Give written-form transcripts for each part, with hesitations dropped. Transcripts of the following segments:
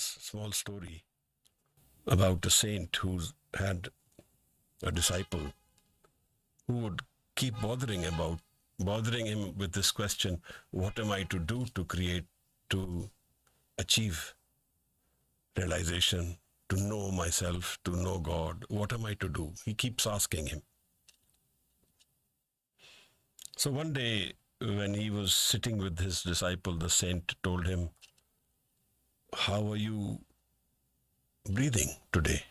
small story about a saint who had a disciple who would keep bothering him with this question, what am I to do to achieve realization, to know myself, to know God? What am I to do? He keeps asking him. So one day when he was sitting with his disciple, the saint told him, how are you breathing today?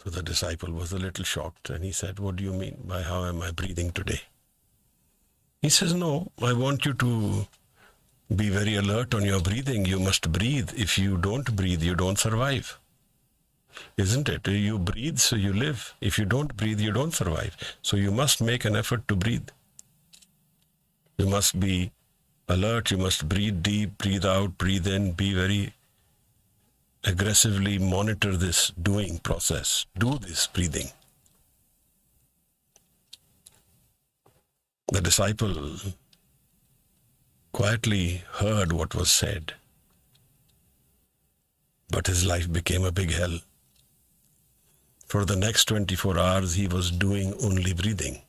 So the disciple was a little shocked and he said, what do you mean by how am I breathing today? He says, no, I want you to be very alert on your breathing. You must breathe. If you don't breathe, you don't survive. Isn't it? You breathe, so you live. If you don't breathe, you don't survive. So you must make an effort to breathe. You must be alert. You must breathe deep, breathe out, breathe in, be very aggressively monitor this doing process. Do this breathing. The disciple quietly heard what was said, but his life became a big hell. For the next 24 hours, he was doing only breathing.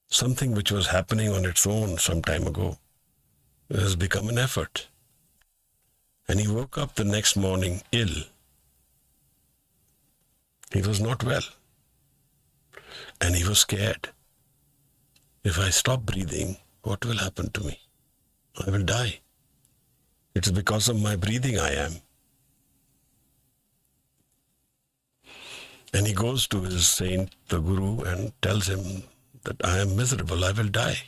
Something which was happening on its own some time ago has become an effort. And he woke up the next morning ill. He was not well. And he was scared. If I stop breathing, what will happen to me? I will die. It's because of my breathing I am. And he goes to his saint, the Guru, and tells him that I am miserable, I will die.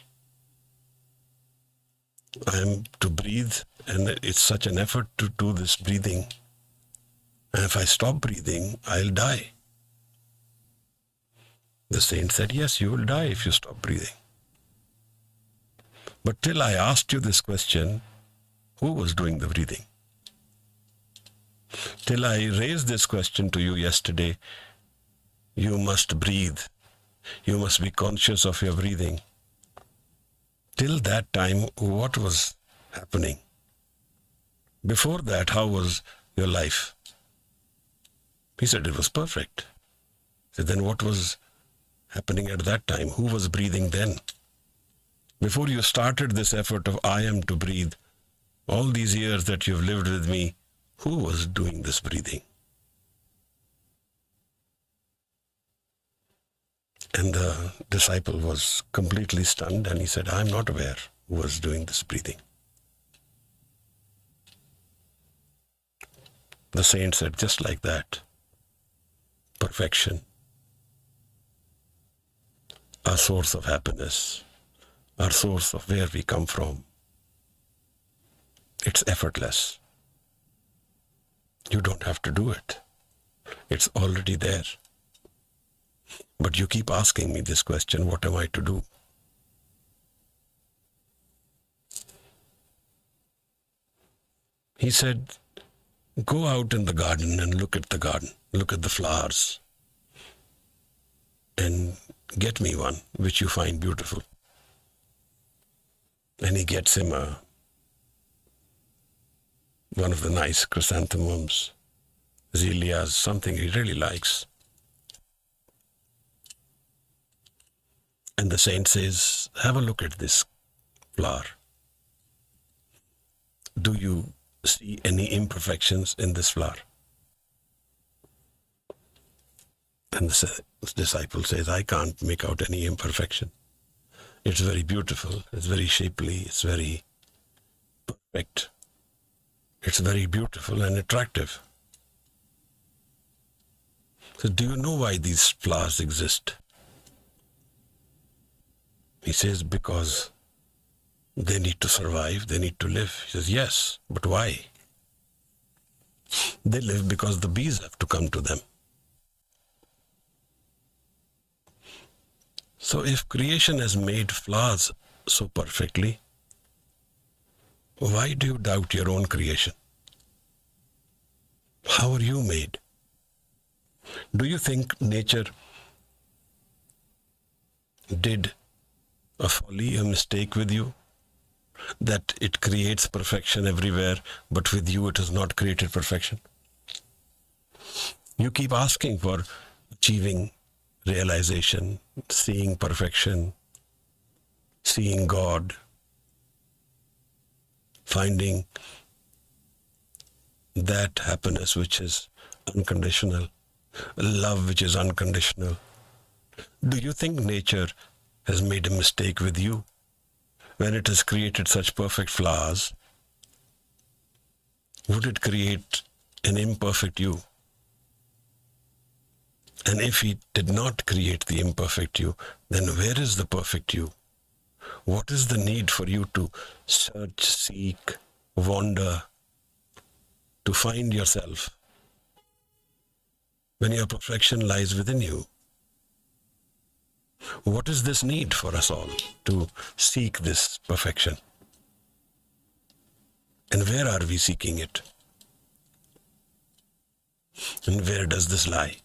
I am to breathe, and it's such an effort to do this breathing. And if I stop breathing, I'll die. The saint said, yes, you will die if you stop breathing. But till I asked you this question, who was doing the breathing? Till I raised this question to you yesterday, you must breathe. You must be conscious of your breathing. Till that time, what was happening? Before that, how was your life? He said it was perfect. He said, then what was happening at that time? Who was breathing then? Before you started this effort of I am to breathe, all these years that you've lived with me, who was doing this breathing? And the disciple was completely stunned and he said, I'm not aware who was doing this breathing. The saint said, just like that, perfection, our source of happiness, our source of where we come from, it's effortless. You don't have to do it. It's already there. But you keep asking me this question, what am I to do? He said, go out in the garden and look at the garden, look at the flowers, and get me one which you find beautiful. And he gets him one of the nice chrysanthemums, azaleas, something he really likes. And the saint says, have a look at this flower. Do you see any imperfections in this flower? And the disciple says, I can't make out any imperfection. It's very beautiful, it's very shapely, it's very perfect. It's very beautiful and attractive. So do you know why these flowers exist? He says, because they need to survive, they need to live. He says, yes, but why? They live because the bees have to come to them. So if creation has made flowers so perfectly, why do you doubt your own creation? How are you made? Do you think nature did a folly, a mistake with you? that it creates perfection everywhere, but with you it has not created perfection? You keep asking for achieving realization, seeing perfection, seeing God, finding that happiness which is unconditional, love which is unconditional. Do you think nature has made a mistake with you when it has created such perfect flowers? Would it create an imperfect you? And if he did not create the imperfect you, then where is the perfect you? What is the need for you to search, seek, wander, to find yourself when your perfection lies within you? What is this need for us all to seek this perfection? And where are we seeking it? And where does this lie?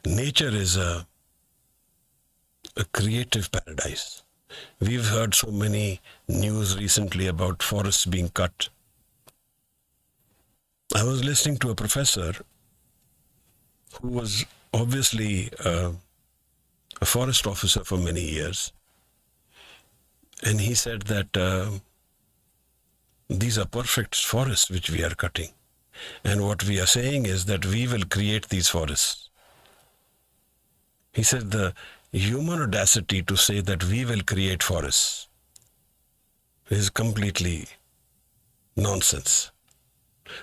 Nature is a creative paradise. We've heard so many news recently about forests being cut. I was listening to a professor who was obviously a forest officer for many years. And he said that these are perfect forests which we are cutting. And what we are saying is that we will create these forests. He said the human audacity to say that we will create forests is completely nonsense.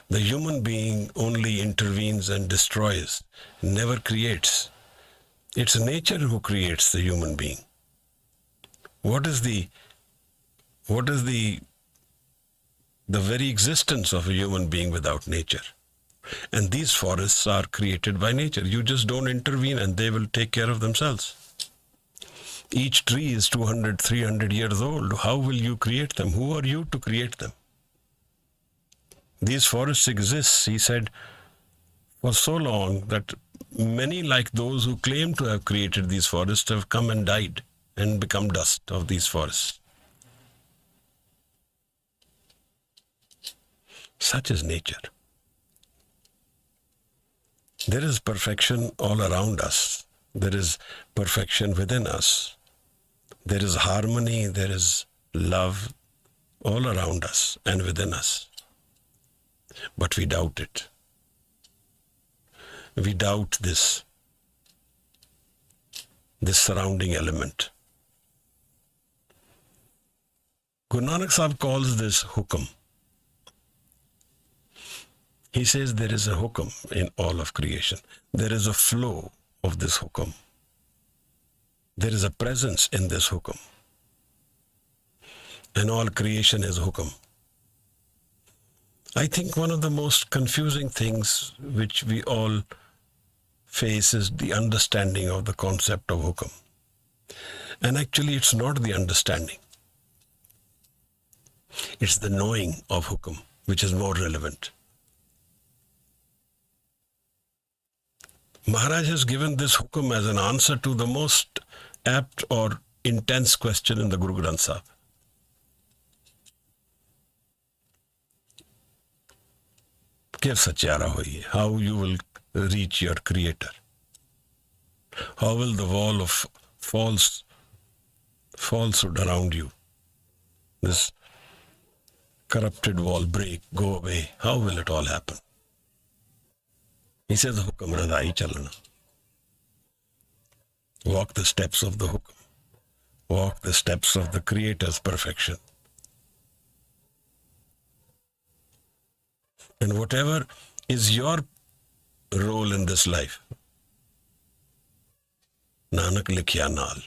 The human being only intervenes and destroys, never creates. It's nature who creates the human being. What is the very existence of a human being without nature? And these forests are created by nature. You just don't intervene and they will take care of themselves. Each tree is 200, 300 years old. How will you create them? Who are you to create them? These forests exist, he said, for so long that many like those who claim to have created these forests have come and died and become dust of these forests. Such is nature. There is perfection all around us. There is perfection within us. There is harmony, there is love all around us and within us. But we doubt it. We doubt this surrounding element. Guru Nanak Sahib calls this hukum. He says there is a hukum in all of creation. There is a flow of this hukum. There is a presence in this hukum. And all creation is hukum. I think one of the most confusing things which we all face is the understanding of the concept of hukum. And actually it's not the understanding. It's the knowing of hukum which is more relevant. Maharaj has given this hukum as an answer to the most apt or intense question in the Guru Granth Sahib. Kya satyara hoiye? How you will reach your creator? How will the wall of falsehood around you, this corrupted wall, break, go away? How will it all happen? He says, hukam radai chalana. Walk the steps of the hukam. Walk the steps of the Creator's perfection. And whatever is your role in this life, Nanak likhya naal.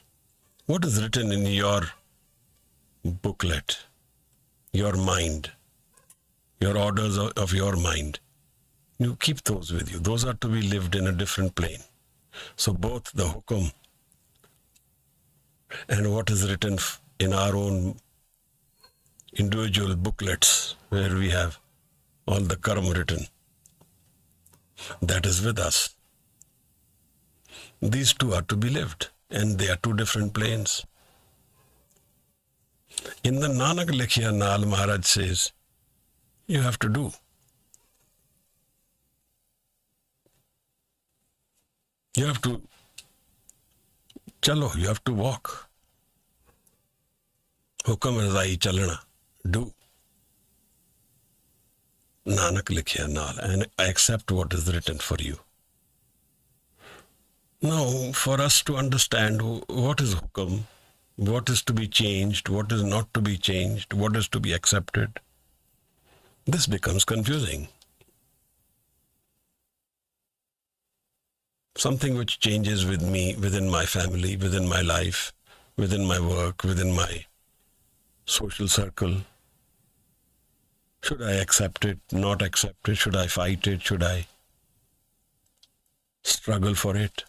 What is written in your booklet, your mind, your orders of your mind? You keep those with you. Those are to be lived in a different plane. So both the hukum and what is written in our own individual booklets, where we have all the karma written, that is with us. These two are to be lived, and they are two different planes. In the Nanak Likhya Naal, Maharaj says, you have to do. You have to chalo, you have to walk. Hukam razai chalana, do. Nanak Likhya Naal, and accept what is written for you. Now, for us to understand what is hukam, what is to be changed, what is not to be changed, what is to be accepted, this becomes confusing. Something which changes with me, within my family, within my life, within my work, within my social circle. Should I accept it, not accept it? Should I fight it? Should I struggle for it?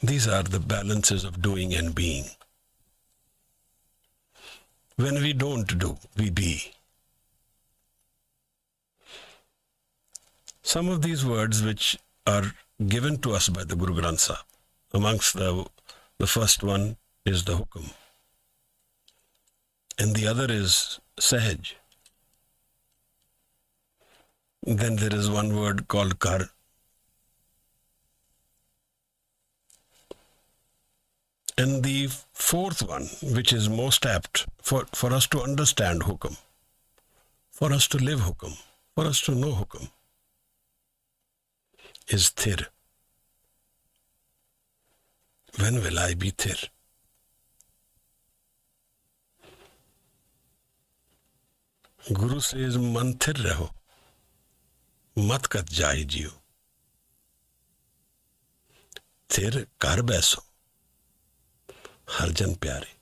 These are the balances of doing and being. When we don't do, we be. Some of these words which are given to us by the Guru Granth Sahib, amongst the first one is the hukam, and the other is sahaj. Then there is one word called kar. And the fourth one, which is most apt for us to understand hukam, for us to live hukam, for us to know hukam, is thir. When will I be thir? Guru says, man thir raho, mat kat jai jiyo. Thir kar baiso. Harijan प्यारे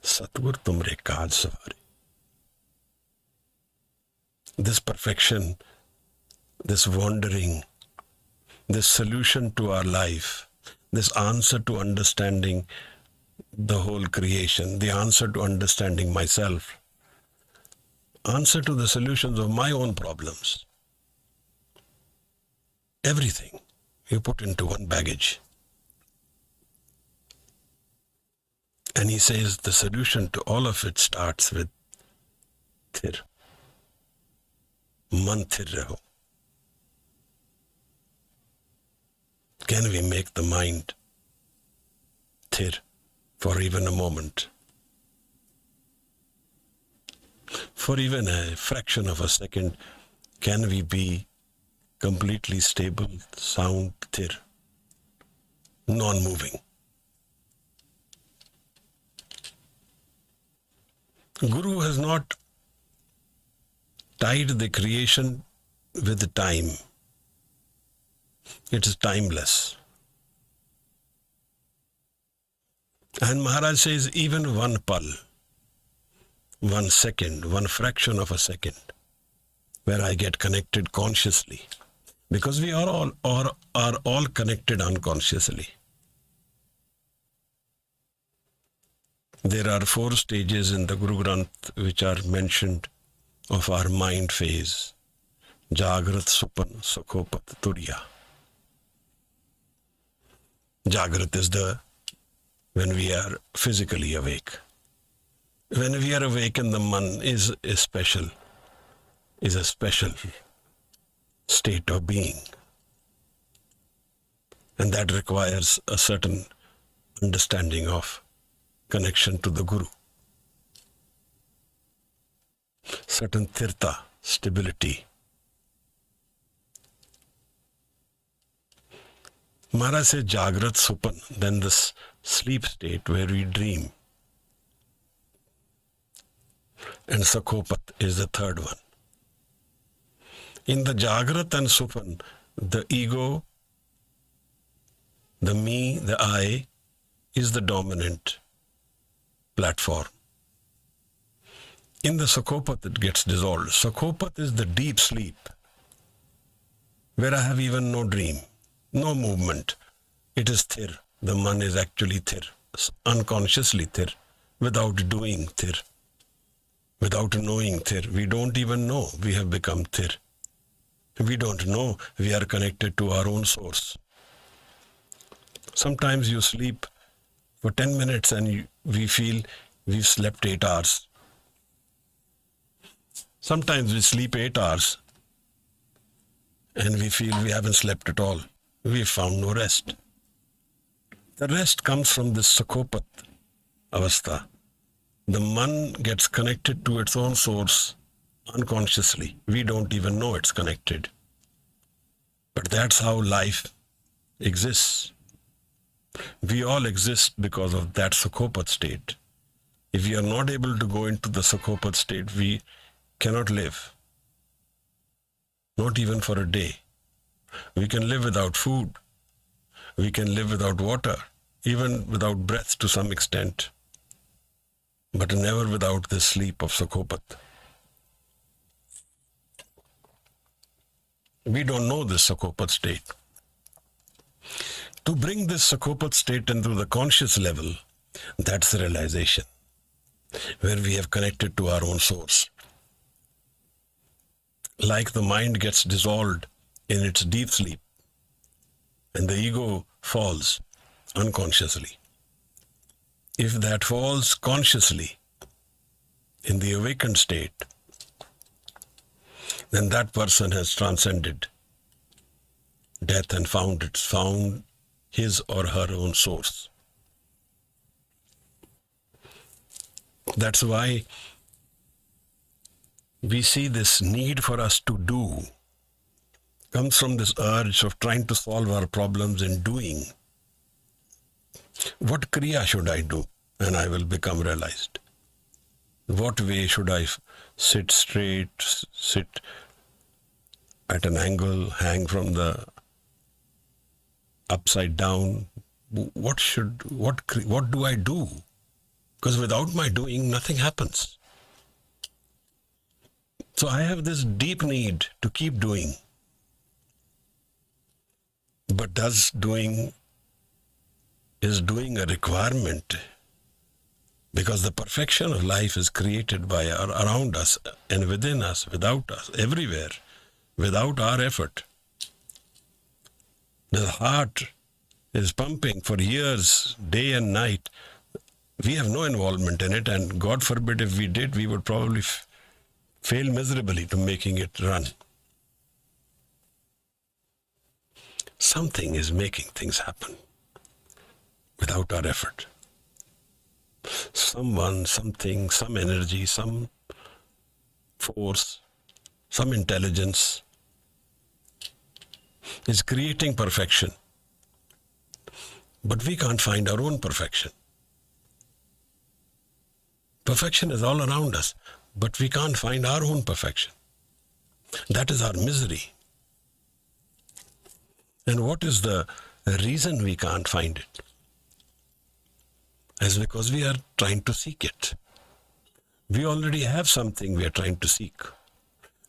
सतगुर तुमरे काज सवारे. This perfection, this wandering, this solution to our life, this answer to understanding the whole creation, the answer to understanding myself, answer to the solutions of my own problems, everything you put into one baggage. And he says the solution to all of it starts with thir. Man thir raho. Can we make the mind thir for even a moment? For even a fraction of a second, can we be completely stable, sound, thir, non-moving? Guru has not tied the creation with the time. It is timeless. And Maharaj says even one pal, 1 second, one fraction of a second, where I get connected consciously, because we are all connected unconsciously. There are 4 stages in the Guru Granth which are mentioned of our mind phase. Jagrat, Supan, Sukhopat, Turiya. Jagrat is when we are physically awake. When we are awake, and the man is a special state of being. And that requires a certain understanding of connection to the Guru. Certain tirtha, stability. Maharaj says Jagrat Supan, then this sleep state where we dream. And Sakhopat is the third one. In the Jagrat and Supan, the ego, the me, the I, is the dominant platform. In the Sakhopat, it gets dissolved. Sakhopat is the deep sleep, where I have even no dream, no movement. It is thir. The man is actually thir, unconsciously thir, without doing thir, without knowing thir. We don't even know we have become thir. We don't know we are connected to our own source. Sometimes you sleep for 10 minutes and we feel we've slept 8 hours. Sometimes we sleep 8 hours and we feel we haven't slept at all. We've found no rest. The rest comes from this Sakhopat avastha. The man gets connected to its own source unconsciously. We don't even know it's connected. But that's how life exists. We all exist because of that Sakhopat state. If we are not able to go into the Sakhopat state, we cannot live. Not even for a day. We can live without food. We can live without water, even without breath to some extent, but never without this sleep of Sakhopat. We don't know this Sakhopat state. To bring this Sakhopat state into the conscious level, that's the realization, where we have connected to our own source. Like the mind gets dissolved in its deep sleep, and the ego falls unconsciously. If that falls consciously in the awakened state, then that person has transcended death and found his or her own source. That's why we see this need for us to do comes from this urge of trying to solve our problems in doing. What kriya should I do and I will become realized? What way should I sit straight, sit at an angle, hang from the upside down? What do I do? Because without my doing, nothing happens. So I have this deep need to keep doing. But is doing a requirement? Because the perfection of life is created by around us and within us, without us, everywhere, without our effort. The heart is pumping for years, day and night. We have no involvement in it, and God forbid if we did, we would probably fail miserably to making it run. Something is making things happen without our effort. Someone, something, some energy, some force, some intelligence is creating perfection. But we can't find our own perfection. Perfection is all around us, but we can't find our own perfection. That is our misery. And what is the reason we can't find it? It's because we are trying to seek it. We already have something we are trying to seek.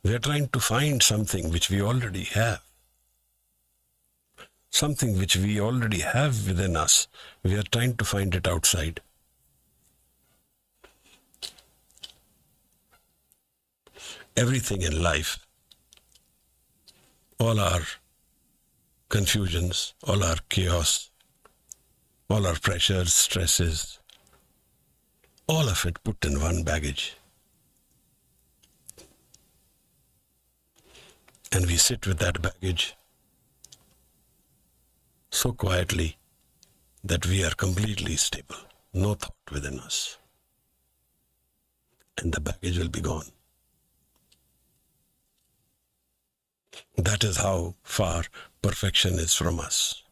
We are trying to find something which we already have. Something which we already have within us. We are trying to find it outside. Everything in life, all our confusions, all our chaos, all our pressures, stresses, all of it put in one baggage. And we sit with that baggage so quietly that we are completely stable, no thought within us. And the baggage will be gone. That is how far perfection is from us.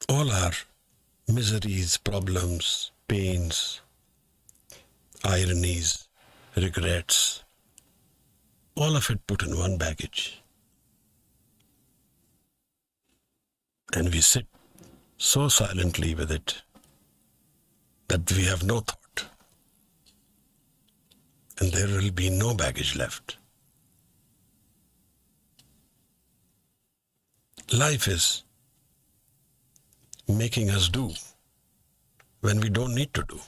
All our miseries, problems, pains, ironies, regrets, all of it put in one baggage. And we sit so silently with it that we have no thought. And there will be no baggage left. Life is making us do when we don't need to do.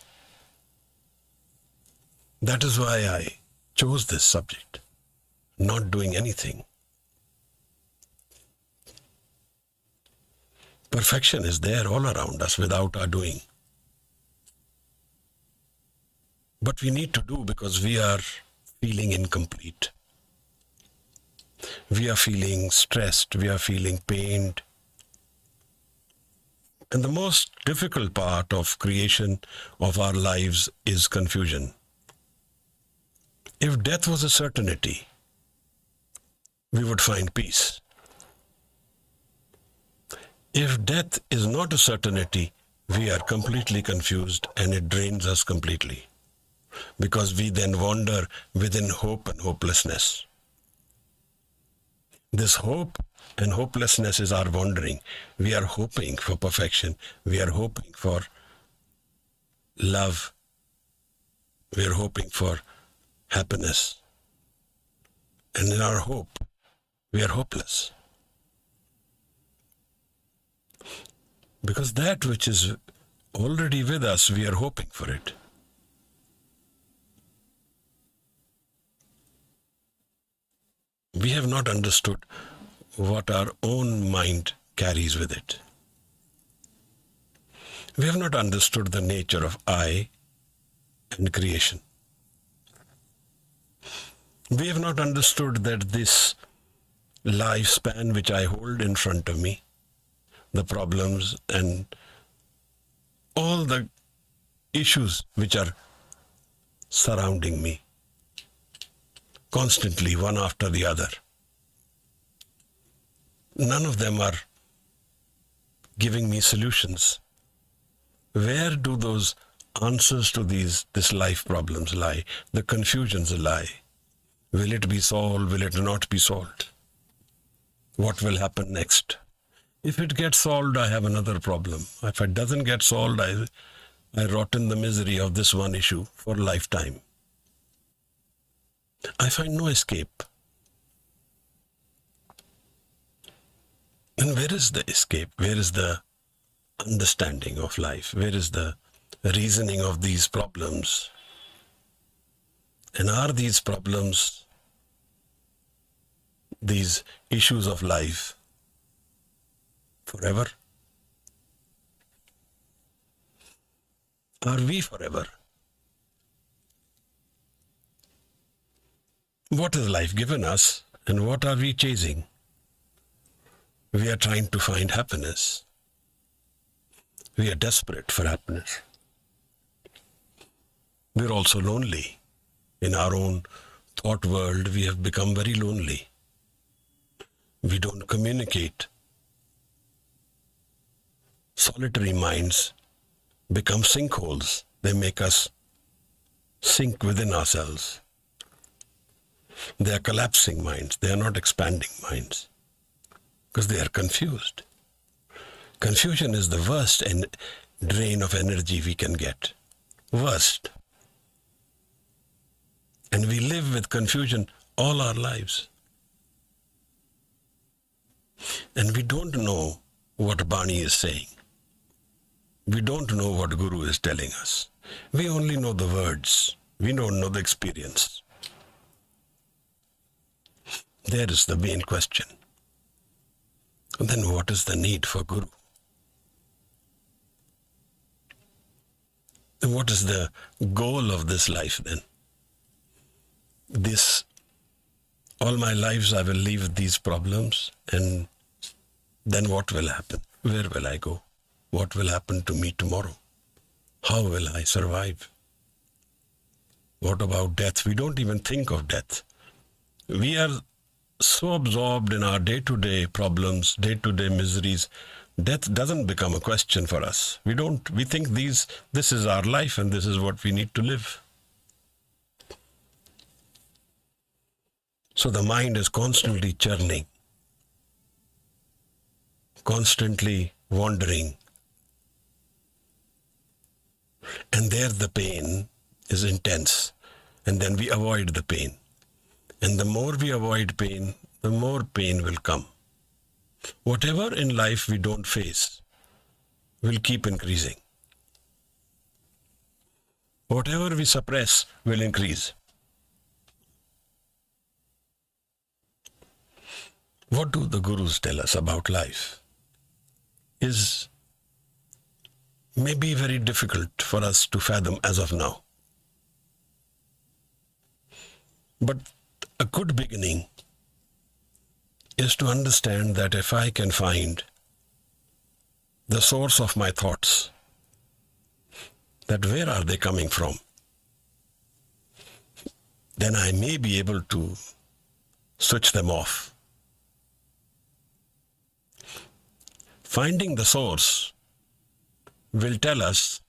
That is why I chose this subject, not doing anything. Perfection is there all around us without our doing. But we need to do because we are feeling incomplete. We are feeling stressed. We are feeling pained. And the most difficult part of creation of our lives is confusion. If death was a certainty, we would find peace. If death is not a certainty, we are completely confused and it drains us completely, because we then wander within hope and hopelessness. This hope and hopelessness is our wandering. We are hoping for perfection. We are hoping for love. We are hoping for happiness. And in our hope, we are hopeless. Because that which is already with us, we are hoping for it. We have not understood what our own mind carries with it. We have not understood the nature of I and creation. We have not understood that this lifespan which I hold in front of me, the problems and all the issues which are surrounding me, constantly one after the other, none of them are giving me solutions. Where do those answers to this life problems lie? The confusions lie. Will it be solved? Will it not be solved? What will happen next? If it gets solved, I have another problem. If it doesn't get solved, I rot in the misery of this one issue for a lifetime. I find no escape. And where is the escape? Where is the understanding of life? Where is the reasoning of these problems? And are these problems, these issues of life, forever? Are we forever? What has life given us and what are we chasing? We are trying to find happiness. We are desperate for happiness. We are also lonely. In our own thought world, we have become very lonely. We don't communicate. Solitary minds become sinkholes. They make us sink within ourselves. They are collapsing minds. They are not expanding minds because they are confused. Confusion is the worst drain of energy we can get. Worst. And we live with confusion all our lives. And we don't know what Baani is saying. We don't know what Guru is telling us. We only know the words. We don't know the experience. There is the main question. And then what is the need for Guru? And what is the goal of this life then? All my lives I will live these problems, and then what will happen? Where will I go? What will happen to me tomorrow? How will I survive? What about death? We don't even think of death. We are so absorbed in our day-to-day problems, day-to-day miseries. Death doesn't become a question for us. We think this is our life and this is what we need to live. So the mind is constantly churning, constantly wandering. And there the pain is intense. And then we avoid the pain. And the more we avoid pain, the more pain will come. Whatever in life we don't face will keep increasing. Whatever we suppress will increase. What do the Gurus tell us about life? is maybe very difficult for us to fathom as of now. But a good beginning is to understand that if I can find the source of my thoughts, that where are they coming from, then I may be able to switch them off. Finding the source will tell us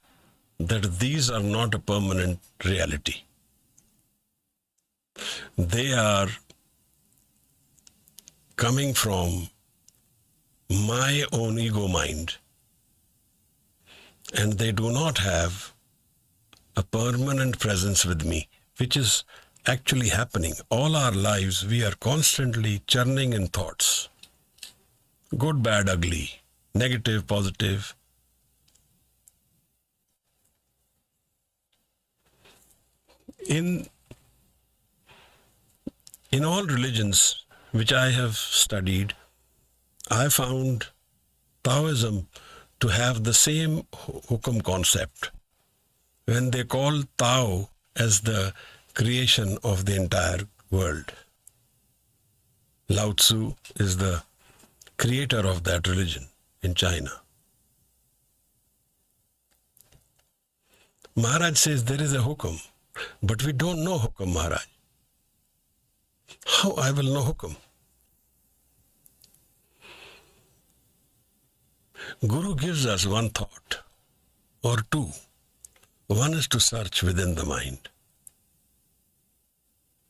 that these are not a permanent reality. They are coming from my own ego mind, and they do not have a permanent presence with me, which is actually happening. All our lives, we are constantly churning in thoughts. Good, bad, ugly, negative, positive. In all religions which I have studied, I found Taoism to have the same hukum concept. When they call Tao as the creation of the entire world, Lao Tzu is the creator of that religion in China. Maharaj says there is a hukum, but we don't know hukum, Maharaj. How I will know hukum? Guru gives us one thought or two. One is to search within the mind.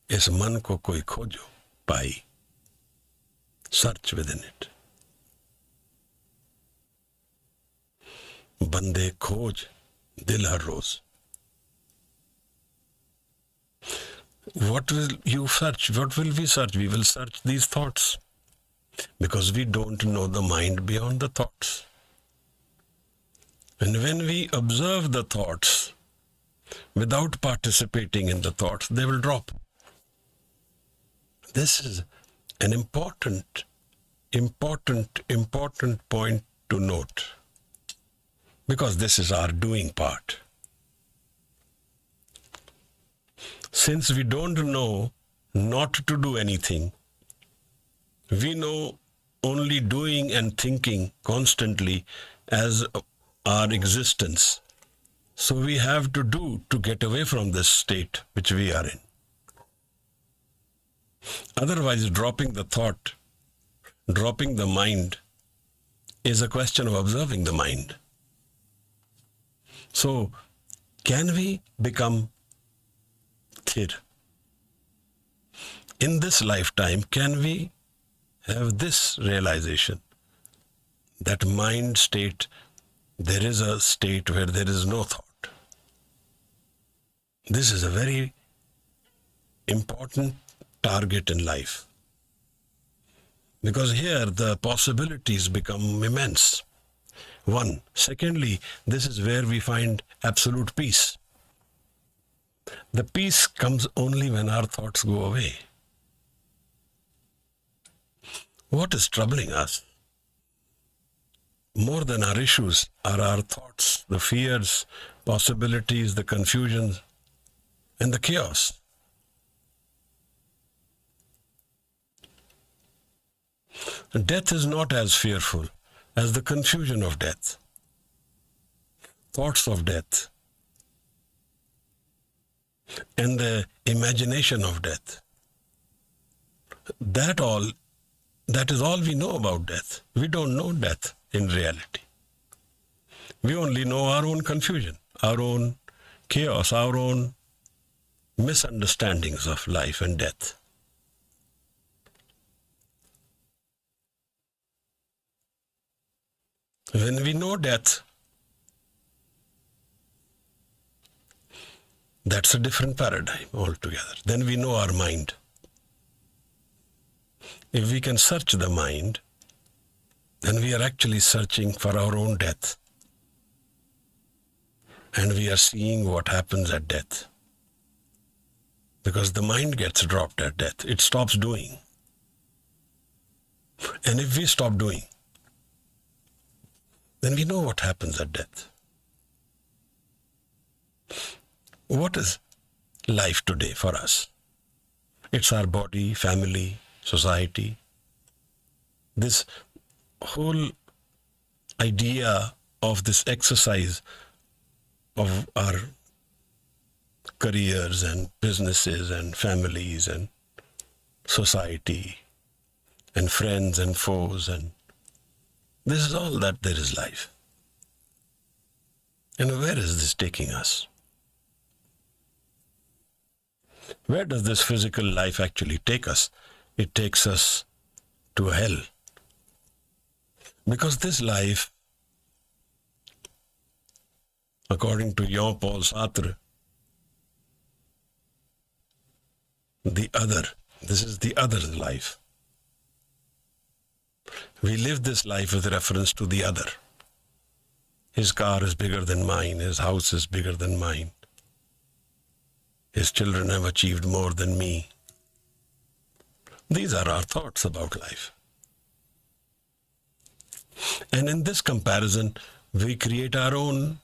इस मन को कोई खोजो पाई. Search within it. बंदे खोज दिल हर रोज. What will you search? What will we search? We will search these thoughts, because we don't know the mind beyond the thoughts. And when we observe the thoughts without participating in the thoughts, they will drop. This is an important point to note, because this is our doing part. Since we don't know not to do anything, we know only doing and thinking constantly as our existence. So we have to do to get away from this state which we are in. Otherwise, dropping the thought, dropping the mind, is a question of observing the mind. So, can we become thir? In this lifetime, can we have this realization that mind state, there is a state where there is no thought? This is a very important target in life, because here the possibilities become immense. One. Secondly, this is where we find absolute peace. The peace comes only when our thoughts go away. What is troubling us more than our issues are our thoughts, the fears, possibilities, the confusions, and the chaos. Death is not as fearful as the confusion of death, thoughts of death, and the imagination of death. That is all we know about death. We don't know death in reality. We only know our own confusion, our own chaos, our own misunderstandings of life and death. When we know death, that's a different paradigm altogether. Then we know our mind. If we can search the mind, then we are actually searching for our own death. And we are seeing what happens at death. Because the mind gets dropped at death. It stops doing. And if we stop doing, then we know what happens at death. What is life today for us? It's our body, family, society. This whole idea of this exercise of our careers and businesses and families and society and friends and foes, and this is all that there is life. And where is this taking us? Where does this physical life actually take us? It takes us to hell. Because this life, according to Jean-Paul Sartre, this is the other life. We live this life with reference to the other. His car is bigger than mine. His house is bigger than mine. His children have achieved more than me. These are our thoughts about life. And in this comparison, we create our own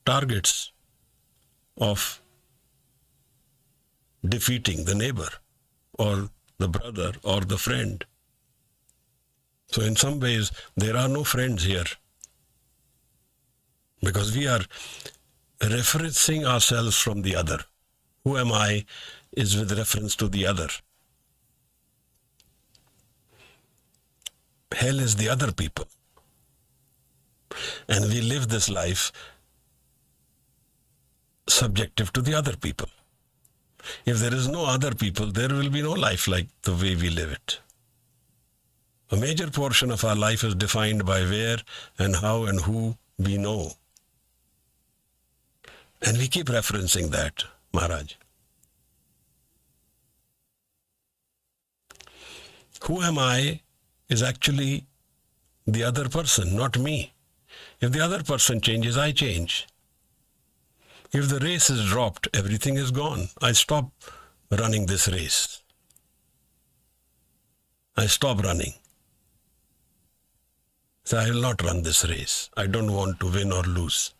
targets of defeating the neighbor or the brother or the friend. So in some ways, there are no friends here, because we are referencing ourselves from the other. Who am I is with reference to the other. Hell is the other people. And we live this life subjective to the other people. If there is no other people, there will be no life like the way we live it. A major portion of our life is defined by where and how and who we know. And we keep referencing that, Maharaj. Who am I is actually the other person, not me. If the other person changes, I change. If the race is dropped, everything is gone. I stop running this race. I stop running. So I will not run this race. I don't want to win or lose.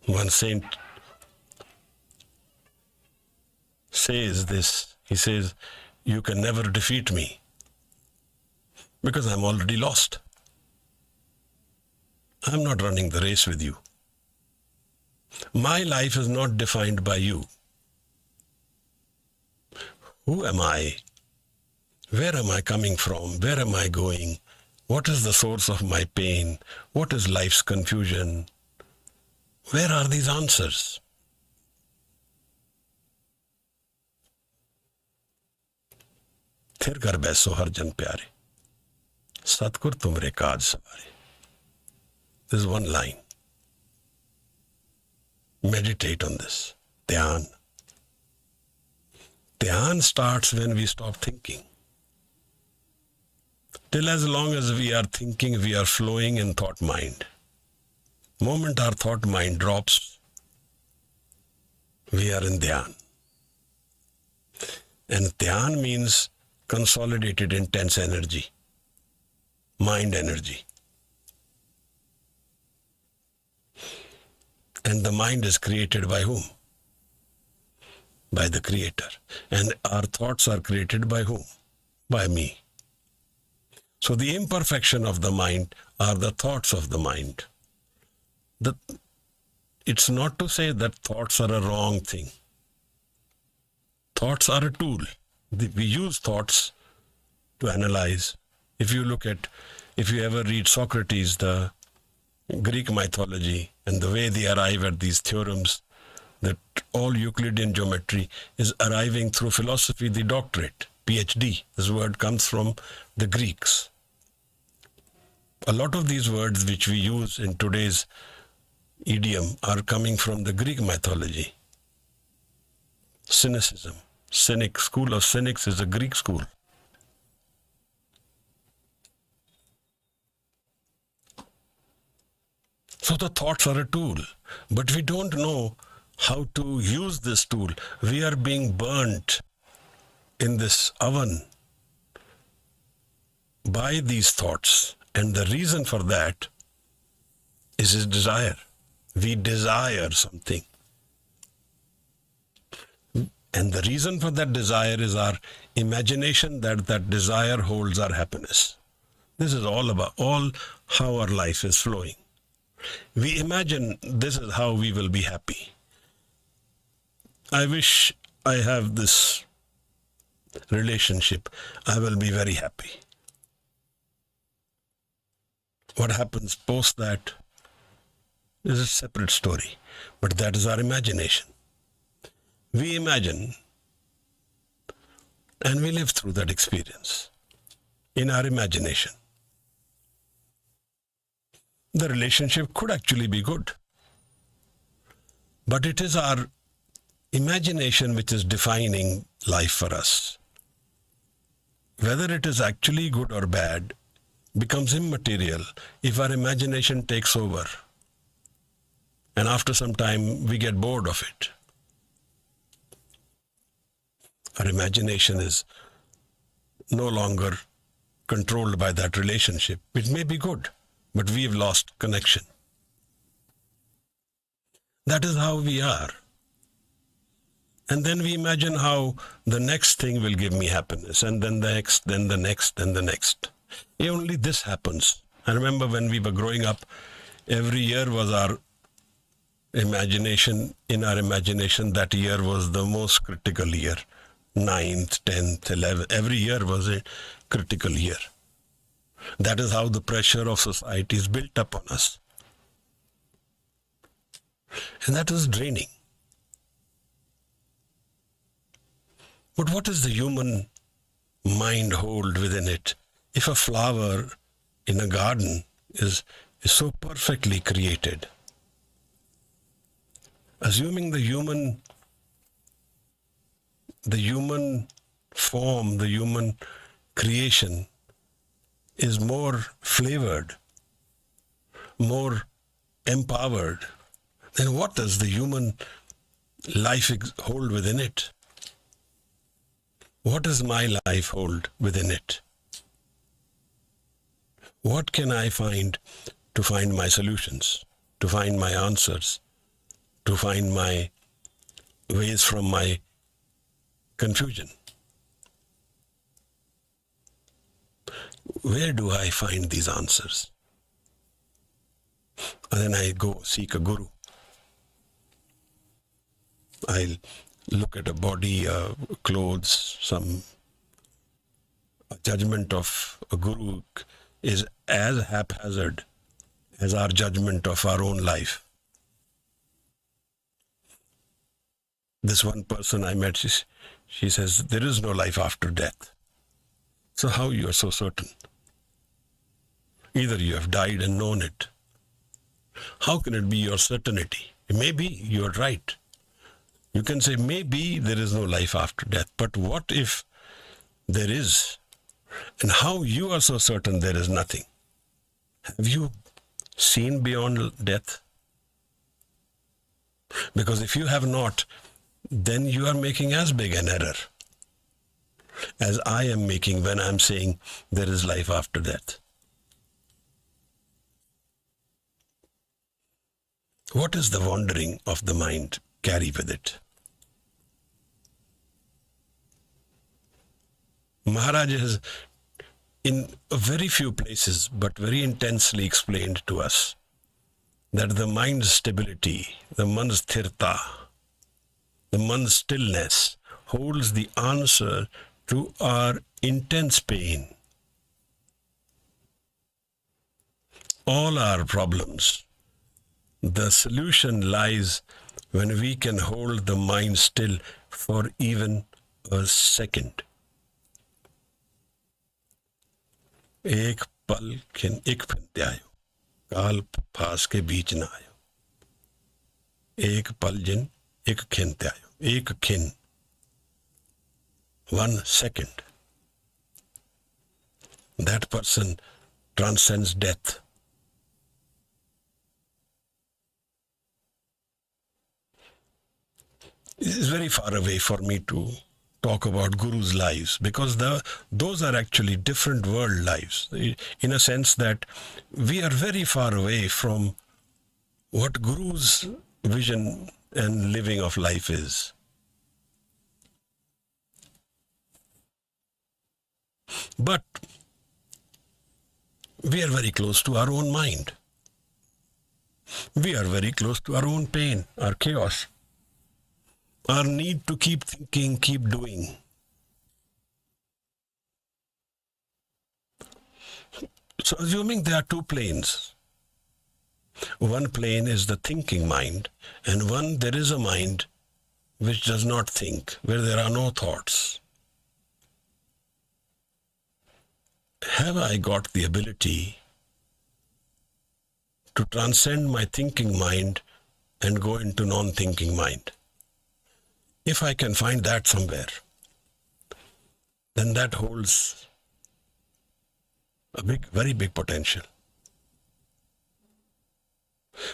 One saint says this. He says, you can never defeat me because I'm already lost. I'm not running the race with you. My life is not defined by you. Who am I? Where am I coming from? Where am I going? What is the source of my pain? What is life's confusion? Where are these answers? फिर कर बैसो हर जन प्यारे, सतगुर तुमरे काज सवारे. This is one line. Meditate on this. Dhyan. Dhyan starts when we stop thinking. Till as long as we are thinking, we are flowing in thought mind. Moment our thought mind drops, we are in dhyan. And dhyan means consolidated intense energy, mind energy. And the mind is created by whom? By the Creator. And our thoughts are created by whom? By me. So the imperfection of the mind are the thoughts of the mind. It's not to say that thoughts are a wrong thing. Thoughts are a tool. We use thoughts to analyze. If you ever read Socrates, the Greek mythology, and the way they arrive at these theorems, that all Euclidean geometry is arriving through philosophy, the doctorate, PhD. This word comes from the Greeks. A lot of these words which we use in today's idiom are coming from the Greek mythology. Cynicism. School of cynics is a Greek school. So the thoughts are a tool, but we don't know how to use this tool. We are being burnt in this oven by these thoughts. And the reason for that is his desire. We desire something. And the reason for that desire is our imagination that that desire holds our happiness. This is all how our life is flowing. We imagine this is how we will be happy. I wish I have this relationship. I will be very happy. What happens post that is a separate story, but that is our imagination. We imagine and we live through that experience in our imagination. The relationship could actually be good, but it is our imagination which is defining life for us. Whether it is actually good or bad becomes immaterial if our imagination takes over, and after some time we get bored of it. Our imagination is no longer controlled by that relationship. It may be good, but we've lost connection. That is how we are. And then we imagine how the next thing will give me happiness, and then the next, then the next, then the next. Only this happens. I remember when we were growing up, every year was our imagination. In our imagination, that year was the most critical year. 9th, 10th, 11th, every year was a critical year. That is how the pressure of society is built upon us. And that is draining. But what does the human mind hold within it? If a flower in a garden is so perfectly created, assuming the human form, the human creation is more flavored, more empowered, then what does the human life hold within it? What does my life hold within it? What can I find to find my solutions, to find my answers, to find my ways from my confusion? Where do I find these answers? And then I go seek a guru. I'll look at a body, clothes, a judgment of a guru is as haphazard as our judgment of our own life. This one person I met, she says, there is no life after death. So how you are so certain? Either you have died and known it. How can it be your certainty? Maybe you are right. You can say, maybe there is no life after death. But what if there is? And how you are so certain there is nothing? Have you seen beyond death? Because if you have not, then you are making as big an error as I am making when I'm saying there is life after death. What is the wandering of the mind carry with it? Maharaj has, in very few places, but very intensely explained to us that the mind's stability, the man's sthirta, the man's stillness holds the answer to our intense pain. All our problems, the solution lies when we can hold the mind still for even a second. एक पल खिन एक फिनते आयो, काल फास के बीच ना आयो. एक पल जिन एक खिनते आयो, एक खिन, 1 second. That person transcends death. It is very far away for me to talk about Guru's lives, because those are actually different world lives, in a sense that we are very far away from what Guru's vision and living of life is. But we are very close to our own mind. We are very close to our own pain, our chaos, our need to keep thinking, keep doing. So assuming there are two planes, one plane is the thinking mind, and one there is a mind which does not think, where there are no thoughts. Have I got the ability to transcend my thinking mind and go into non-thinking mind? If I can find that somewhere, then that holds a very big potential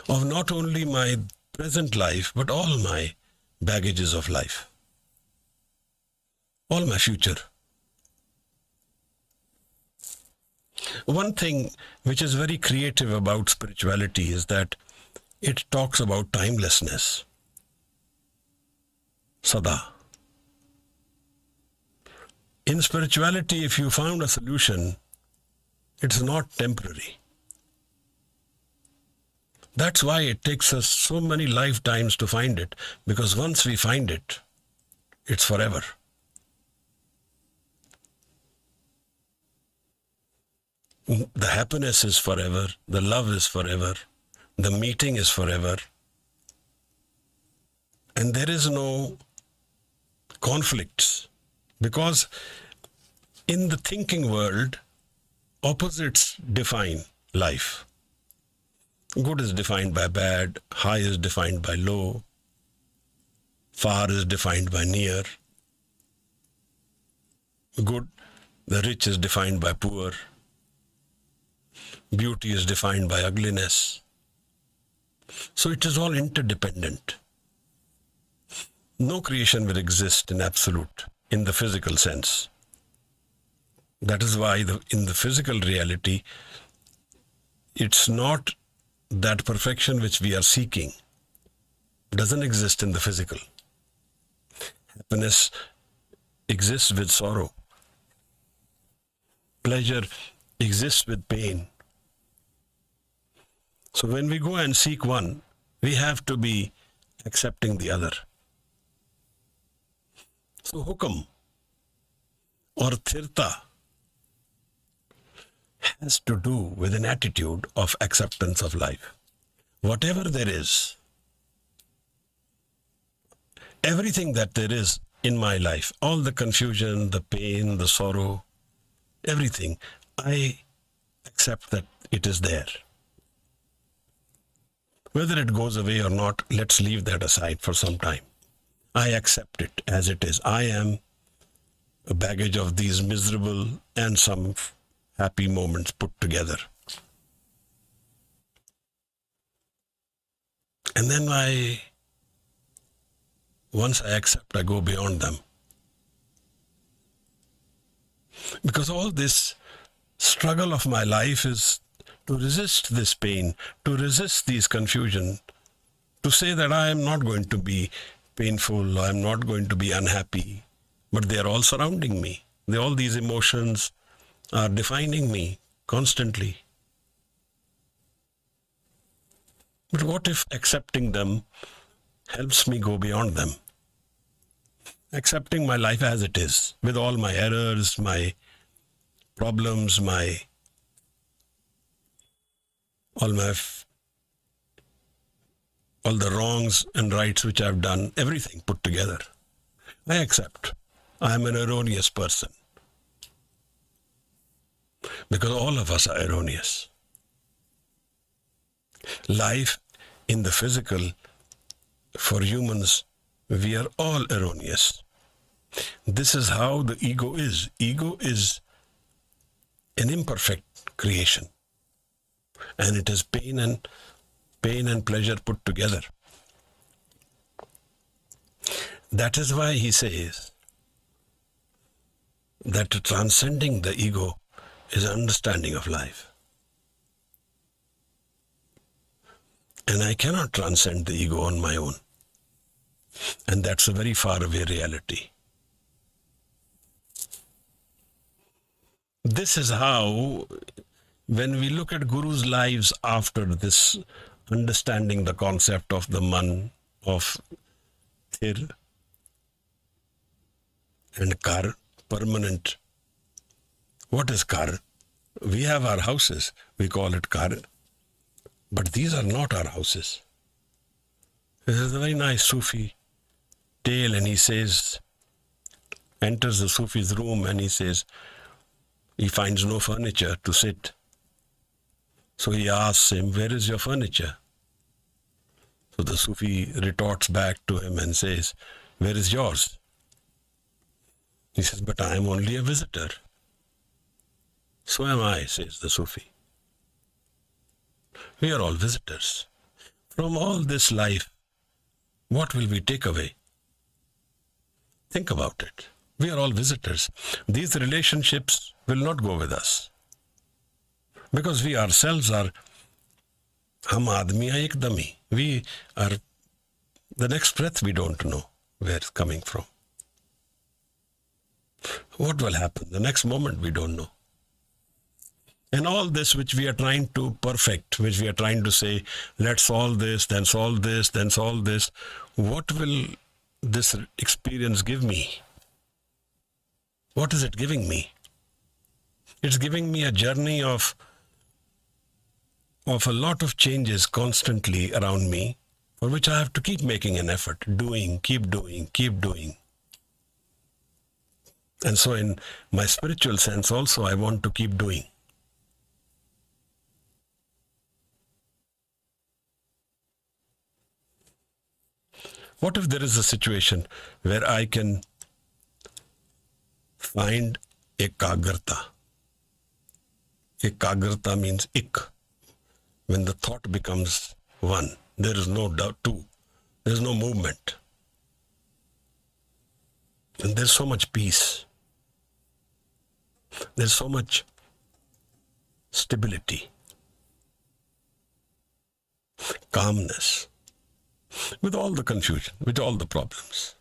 of not only my present life, but all my baggages of life, all my future. One thing which is very creative about spirituality is that it talks about timelessness. Sada. In spirituality, if you found a solution, it's not temporary. That's why it takes us so many lifetimes to find it, because once we find it, it's forever. The happiness is forever, the love is forever, the meeting is forever, and there is no conflicts, because in the thinking world, opposites define life. Good is defined by bad, high is defined by low, far is defined by near. Good, the rich is defined by poor. Beauty is defined by ugliness. So it is all interdependent. No creation will exist in absolute, in the physical sense. That is why in the physical reality, it's not that perfection which we are seeking doesn't exist in the physical. Happiness exists with sorrow. Pleasure exists with pain. So when we go and seek one, we have to be accepting the other. So hukam or thirta has to do with an attitude of acceptance of life. Whatever there is, everything that there is in my life, all the confusion, the pain, the sorrow, everything, I accept that it is there. Whether it goes away or not, let's leave that aside for some time. I accept it as it is. I am a baggage of these miserable and some happy moments put together. And then once I accept, I go beyond them. Because all this struggle of my life is to resist this pain, to resist these confusion, to say that I am not going to be painful, I am not going to be unhappy, but they are all surrounding me. All these emotions are defining me constantly. But what if accepting them helps me go beyond them? Accepting my life as it is, with all my errors, my problems, all the wrongs and rights which I've done, everything put together. I accept I am an erroneous person. Because all of us are erroneous. Life in the physical, for humans, we are all erroneous. This is how the ego is. Ego is an imperfect creation. And it is pain and pleasure put together. That is why he says, that transcending the ego is understanding of life. And I cannot transcend the ego on my own. And that's a very far away reality. This is how, when we look at Guru's lives after this, understanding the concept of the man, of thir and kar, permanent. What is kar? We have our houses, we call it kar. But these are not our houses. This is a very nice Sufi tale, and he says, enters the Sufi's room and he says, he finds no furniture to sit. So he asks him, where is your furniture? So the Sufi retorts back to him and says, where is yours? He says, but I am only a visitor. So am I, says the Sufi. We are all visitors. From all this life, what will we take away? Think about it. We are all visitors. These relationships will not go with us. Because we ourselves are hum aadmi hai ekdam hi. We are, the next breath we don't know where it's coming from. What will happen? The next moment we don't know. And all this which we are trying to perfect, which we are trying to say, let's solve this, then solve this, then solve this, what will this experience give me? What is it giving me? It's giving me a journey of a lot of changes constantly around me, for which I have to keep making an effort, doing, keep doing, keep doing. And so in my spiritual sense also, I want to keep doing. What if there is a situation where I can find ekagrata? Ekagrata means ik. When the thought becomes one, there is no doubt, two. There is no movement. And there's so much peace. There's so much stability, calmness, with all the confusion, with all the problems.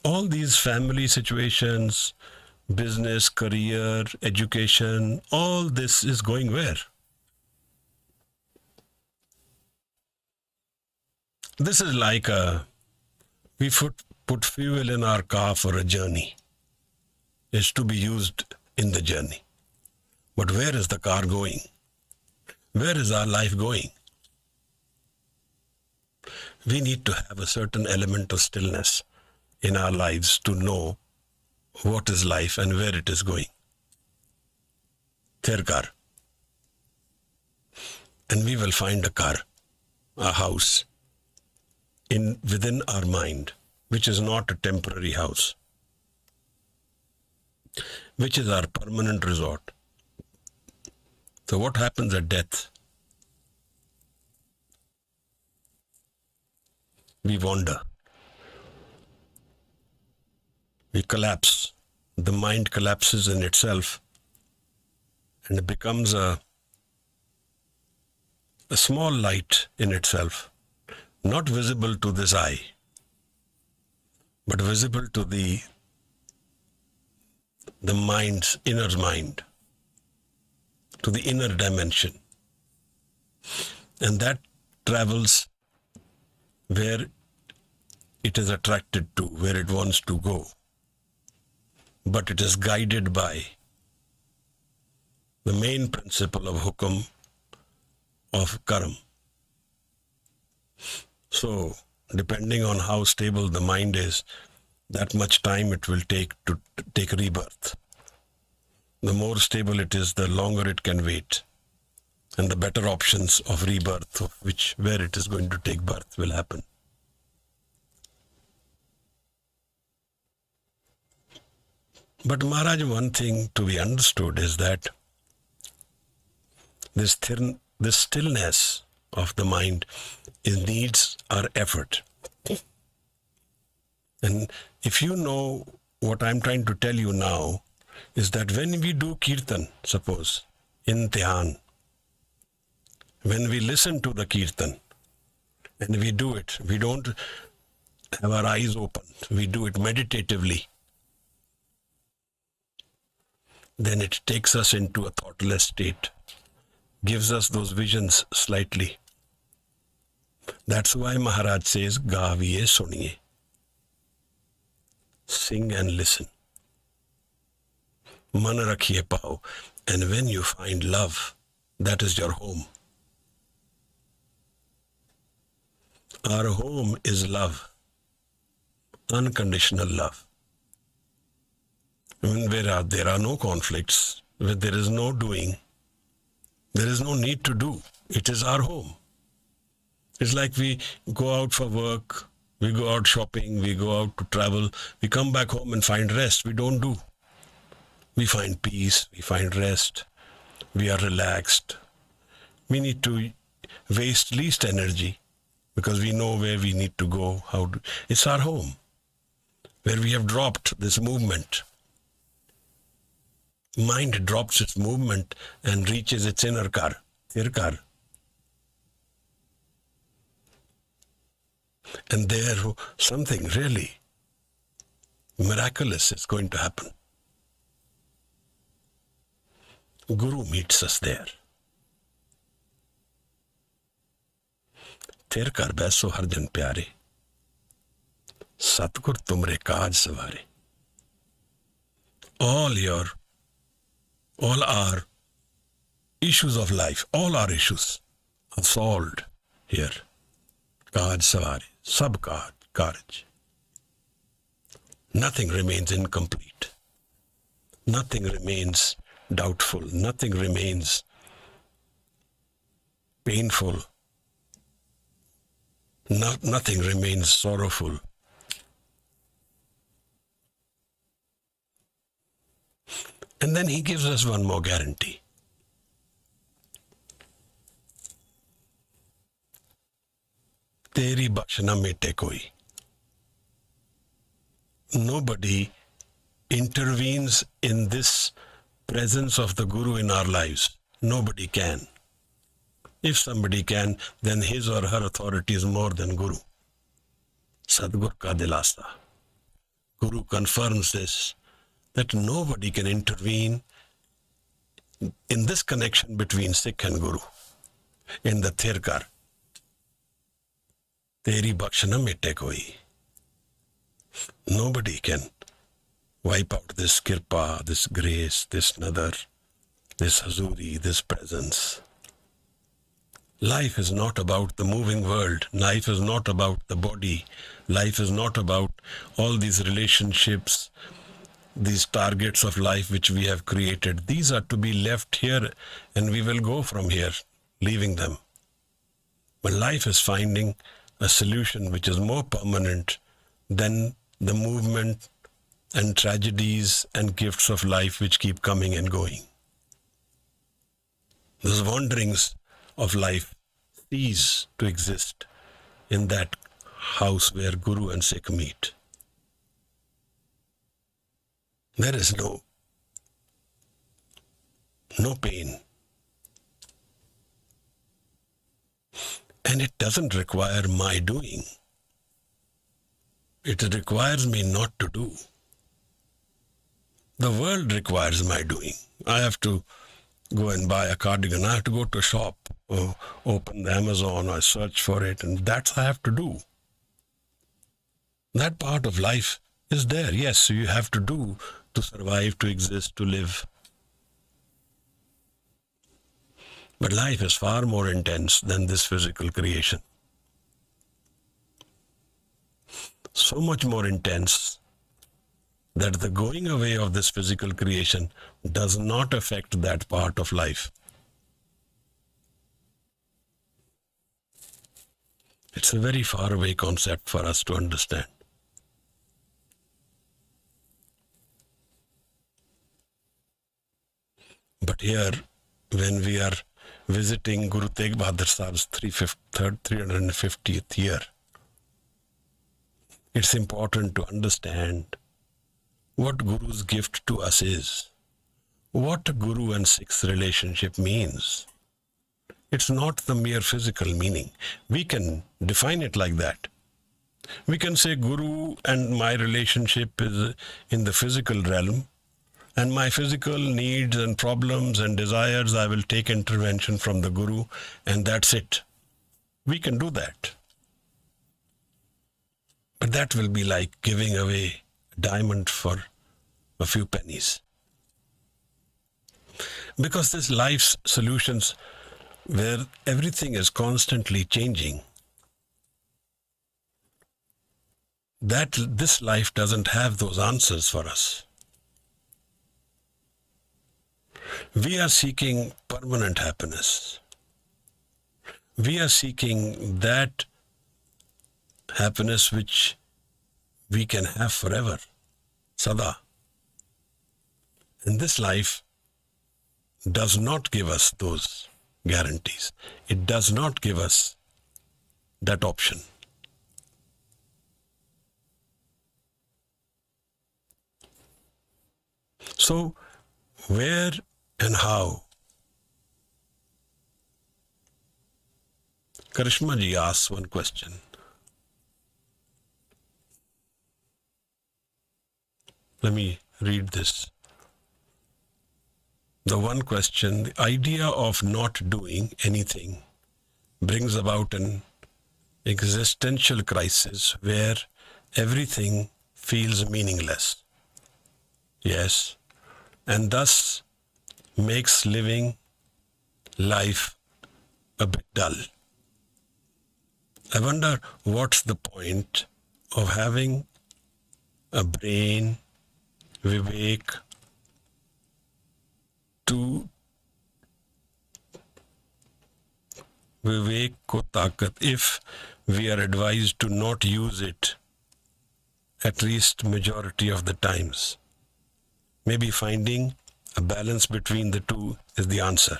All these family situations, business, career, education, all this is going where? This is like we put fuel in our car for a journey. It's to be used in the journey. But where is the car going? Where is our life going? We need to have a certain element of stillness in our lives to know what is life and where it is going. Their car. And we will find a car, a house, within our mind, which is not a temporary house, which is our permanent resort. So what happens at death? We wander. We collapse. The mind collapses in itself and it becomes a small light in itself, not visible to this eye, but visible to the mind's inner mind, to the inner dimension. And that travels where it is attracted to, where it wants to go. But it is guided by the main principle of hukum, of karam. So, depending on how stable the mind is, that much time it will take to take rebirth. The more stable it is, the longer it can wait. And the better options of rebirth, of where it is going to take birth, will happen. But Maharaj, one thing to be understood is that this stillness of the mind needs our effort. And if you know what I'm trying to tell you now is that when we do kirtan, suppose, in dhyan, when we listen to the kirtan and we do it, we don't have our eyes open, we do it meditatively, then it takes us into a thoughtless state, gives us those visions slightly. That's why Maharaj says, Gaviye suniye. Sing and listen. Man rakhiye pao. And when you find love, that is your home. Our home is love. Unconditional love. When there are no conflicts, when there is no doing, there is no need to do. It is our home. It's like we go out for work, we go out shopping, we go out to travel, we come back home and find rest. We don't do. We find peace, we find rest, we are relaxed. We need to waste least energy because we know where we need to go. It's our home, where we have dropped this movement. Mind drops its movement and reaches its inner car, tirkar. And there something really miraculous is going to happen. Guru meets us there. Tirkar baiso har jan pyare, Satgur tumre kaaj savare. All our issues of life, all our issues are solved here. Kaaj savare, sab kaaj. Nothing remains incomplete. Nothing remains doubtful. Nothing remains painful. Nothing remains sorrowful. And then he gives us one more guarantee. Teri bakshna mete koi. Nobody intervenes in this presence of the Guru in our lives. Nobody can. If somebody can, then his or her authority is more than Guru. Sadgur ka dilasa. Guru confirms this, that nobody can intervene in this connection between Sikh and Guru, in the Tirkar. Teri bakshana mete koi. Nobody can wipe out this kirpa, this grace, this nadar, this hazuri, this presence. Life is not about the moving world. Life is not about the body. Life is not about all these relationships, these targets of life which we have created. These are to be left here and we will go from here, leaving them. But life is finding a solution which is more permanent than the movement and tragedies and gifts of life which keep coming and going. Those wanderings of life cease to exist in that house where Guru and Sikh meet. There is no pain. And it doesn't require my doing. It requires me not to do. The world requires my doing. I have to go and buy a cardigan. I have to go to a shop, or open the Amazon, or search for it, and that's what I have to do. That part of life is there. Yes, you have to do to survive, to exist, to live. But life is far more intense than this physical creation. So much more intense that the going away of this physical creation does not affect that part of life. It's a very far away concept for us to understand. But here, when we are visiting Guru Tegh Bahadur Sahib's 350th year, it's important to understand what Guru's gift to us is, what Guru and Sikh's relationship means. It's not the mere physical meaning. We can define it like that. We can say Guru and my relationship is in the physical realm, and my physical needs and problems and desires, I will take intervention from the Guru, and that's it. We can do that. But that will be like giving away a diamond for a few pennies. Because this life's solutions, where everything is constantly changing, that this life doesn't have those answers for us. We are seeking permanent happiness. We are seeking that happiness which we can have forever, sada. And this life does not give us those guarantees. It does not give us that option. So, where and how? Karishma ji asks one question. Let me read this. The one question, the idea of not doing anything brings about an existential crisis where everything feels meaningless. Yes, and thus makes living life a bit dull. I wonder what's the point of having a brain, vivek, to vivek ko takat, if we are advised to not use it at least majority of the times. Maybe finding a balance between the two is the answer.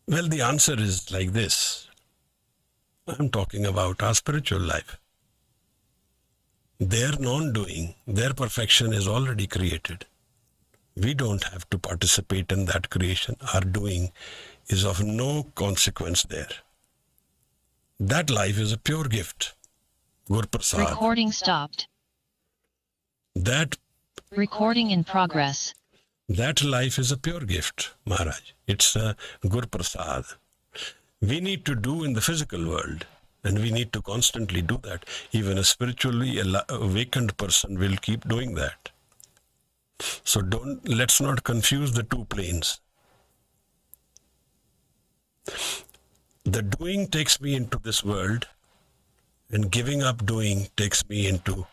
Well, the answer is like this. I'm talking about our spiritual life. Their non-doing, their perfection is already created. We don't have to participate in that creation. Our doing is of no consequence there. That life is a pure gift. Gur Prasad. Recording stopped. That Recording in progress. That life is a pure gift, Maharaj. It's a Gur Prasad. We need to do in the physical world, and we need to constantly do that. Even a spiritually awakened person will keep doing that. So let's not confuse the two planes. The doing takes me into this world, and giving up doing takes me into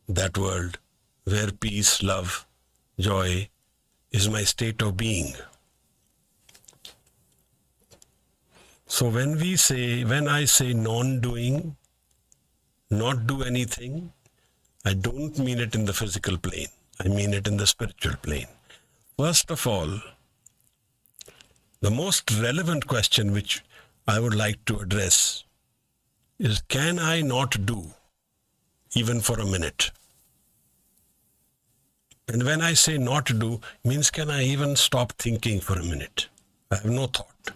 that world where peace, love, joy is my state of being. So when I say non-doing, not do anything, I don't mean it in the physical plane. I mean it in the spiritual plane. First of all, the most relevant question which I would like to address is, can I not do even for a minute? And when I say not do, means can I even stop thinking for a minute? I have no thought.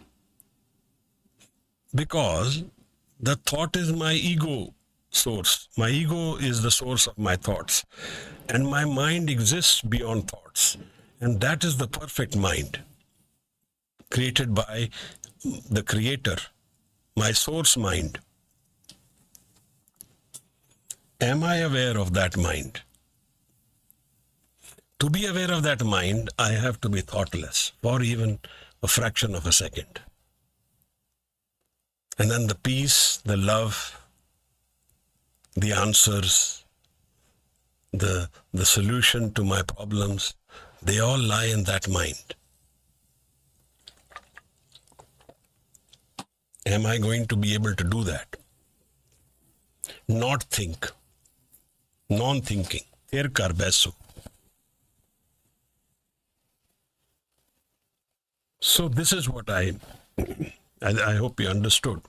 Because the thought is my ego source. My ego is the source of my thoughts. And my mind exists beyond thoughts. And that is the perfect mind, created by the Creator, my source mind. Am I aware of that mind? To be aware of that mind, I have to be thoughtless for even a fraction of a second. And then the peace, the love, the answers, the solution to my problems, they all lie in that mind. Am I going to be able to do that? Not think. Non-thinking. Ter kar beso. So this is what I hope you understood.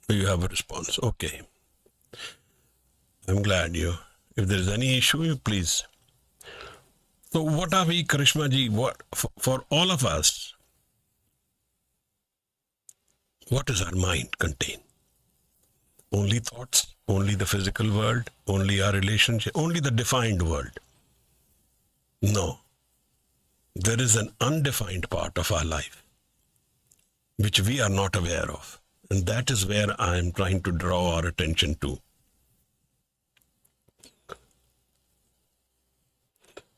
You have a response. Okay. I'm glad you. If there is any issue, you please. So what are we, Karishma ji, for all of us, what does our mind contain? Only thoughts, only the physical world, only our relationship, only the defined world. No. There is an undefined part of our life which we are not aware of. And that is where I am trying to draw our attention to.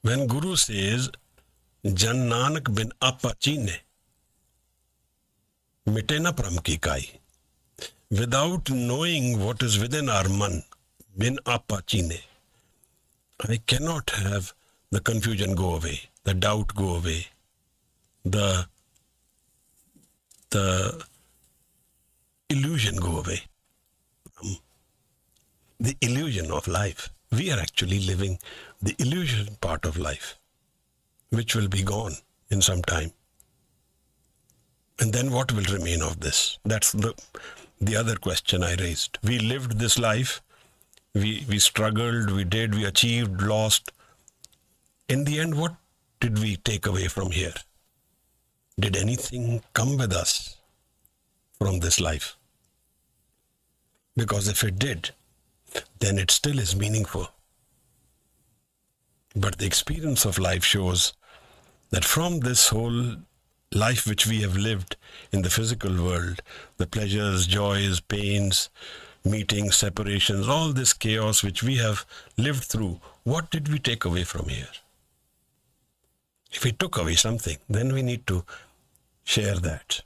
When Guru says, Jan Nanak bin apa chine, mite na pram ki kai. Without knowing what is within our man, bin apa chine, I cannot have the confusion go away, the doubt go away, the illusion go away. The illusion of life. We are actually living the illusion part of life, which will be gone in some time. And then what will remain of this? That's the other question I raised. We lived this life, we struggled, we achieved, lost. In the end, what did we take away from here? Did anything come with us from this life? Because if it did, then it still is meaningful. But the experience of life shows that from this whole life which we have lived in the physical world, the pleasures, joys, pains, meetings, separations, all this chaos which we have lived through, what did we take away from here? If we took away something, then we need to share that.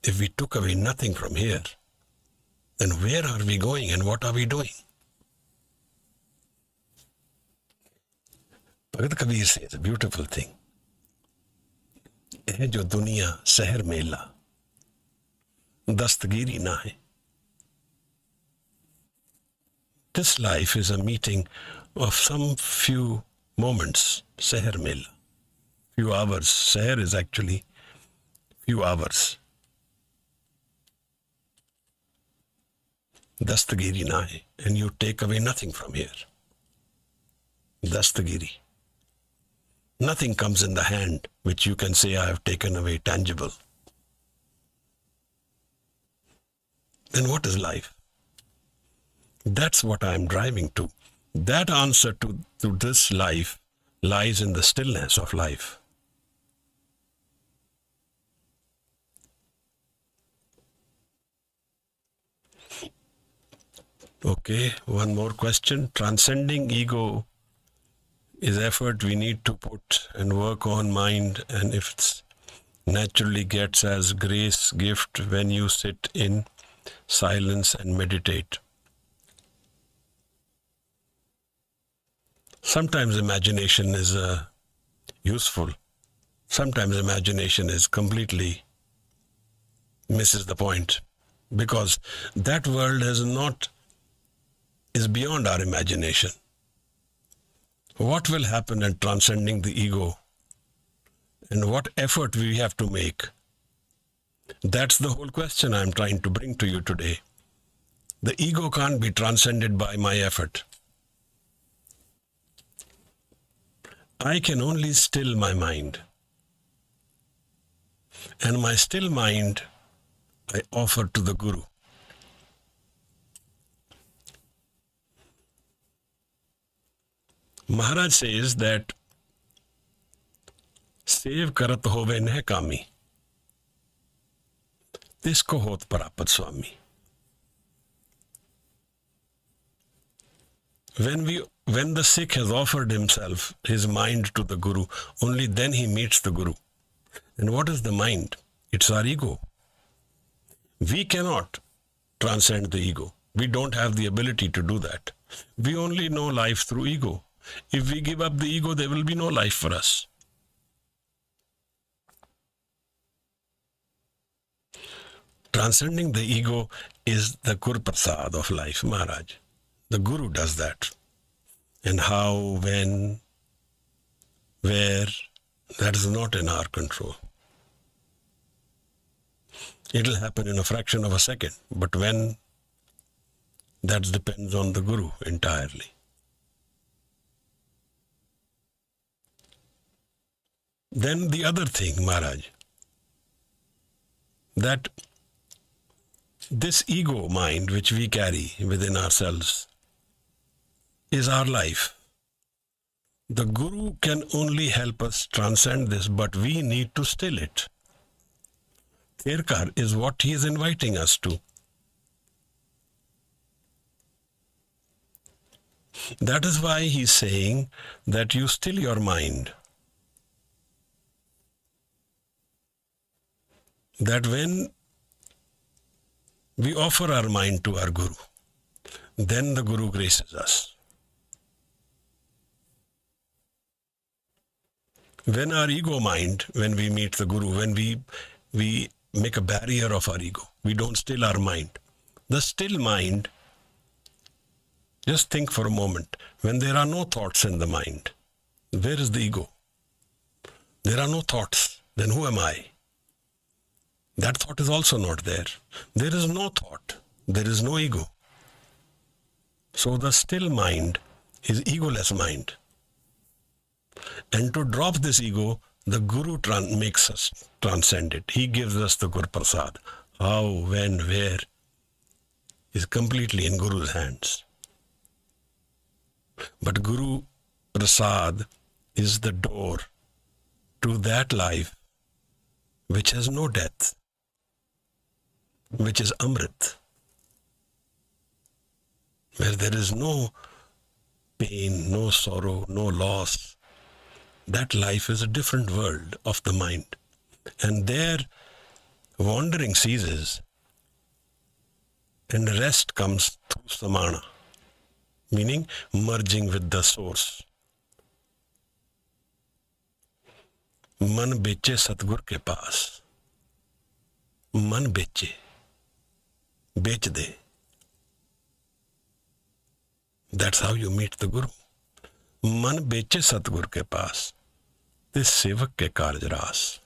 If we took away nothing from here, then where are we going and what are we doing? Bhagat Kabir says a beautiful thing. Eh jo duniya seher mela, dastgiri na hai. This life is a meeting of some few moments, seher mela, few hours. Seher is actually few hours. Dastgiri na hai, and you take away nothing from here. Dastgiri. Nothing comes in the hand which you can say, I have taken away, tangible. Then what is life? That's what I am driving to. That answer to this life lies in the stillness of life. Okay, one more question. Transcending ego is effort we need to put and work on mind, and if it naturally gets as grace gift when you sit in silence and meditate. Sometimes imagination is useful. Sometimes imagination is completely misses the point, because that world is beyond our imagination. What will happen in transcending the ego and what effort we have to make? That's the whole question I'm trying to bring to you today. The ego can't be transcended by my effort. I can only still my mind. And my still mind I offer to the Guru. Maharaj says that Sev karat hove neh kami, tisko hot parapat swami. When the Sikh has offered himself, his mind to the Guru, only then he meets the Guru. And what is the mind? It's our ego. We cannot transcend the ego. We don't have the ability to do that. We only know life through ego. If we give up the ego, there will be no life for us. Transcending the ego is the Gur Prasad of life, Maharaj. The Guru does that. And how, when, where, that is not in our control. It will happen in a fraction of a second. But when That depends on the Guru entirely. Then the other thing, Maharaj, that this ego mind which we carry within ourselves is our life. The Guru can only help us transcend this, but we need to still it. Tirkar is what he is inviting us to. That is why he's saying that you still your mind. That when we offer our mind to our Guru, then the Guru graces us. When our ego mind, when we meet the Guru, when we make a barrier of our ego, we don't still our mind. The still mind, just think for a moment, when there are no thoughts in the mind, where is the ego? There are no thoughts, then who am I? That thought is also not there. There is no thought, there is no ego. So the still mind is egoless mind. And to drop this ego, the Guru makes us transcend it. He gives us the Gur Prasad. How, when, where is completely in Guru's hands. But Guru Prasad is the door to that life which has no death, which is Amrit, where there is no pain, no sorrow, no loss. That life is a different world of the mind. And there wandering ceases and rest comes through samana, meaning merging with the source. Man beche Satgur ke paas. Man beche. Bech de. That's how you meet the Guru. Man beche Satgur ke paas. This sevak ke karj ras.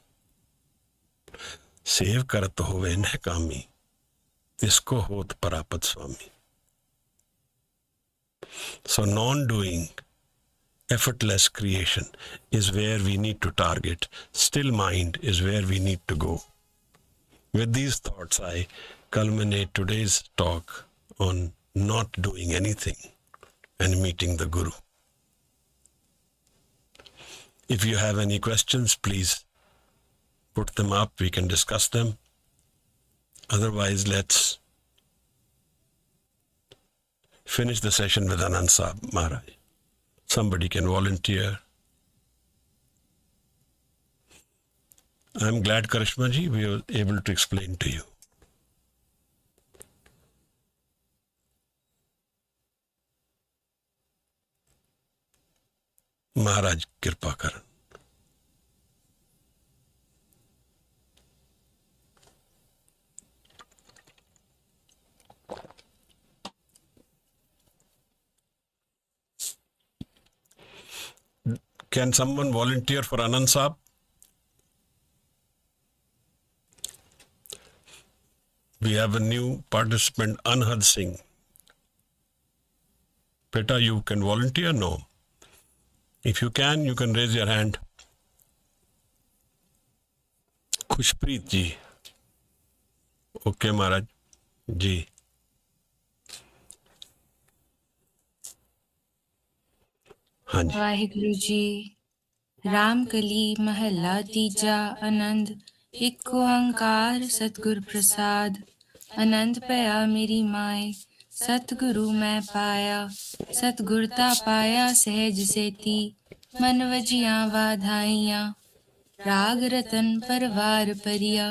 Sev karat hove न कामी, इसको होत परापत स्वामी. So non-doing, effortless creation is where we need to target. Still mind is where we need to go. With these thoughts, I culminate today's talk on not doing anything and meeting the Guru. If you have any questions, please put them up. We can discuss them. Otherwise, let's finish the session with Anand Sahib Maharaj. Somebody can volunteer. I'm glad, Karishma ji, we were able to explain to you. Maharaj Kirpa Karan. Can someone volunteer for Anand Sahib? We have a new participant, Anhad Singh. Beta, you can volunteer? No. If you can raise your hand. Khushpreet ji. Okay, Maharaj. Ji. हाँ जी. वाहिगुरु जी रामकली महला तीजा आनंद एक ओंकार सतगुर प्रसाद आनंद पया मेरी माए सतगुरु मैं पाया सतगुरता पाया सहज सेती मन वजियां वाधाइयां राग रतन परवार परिया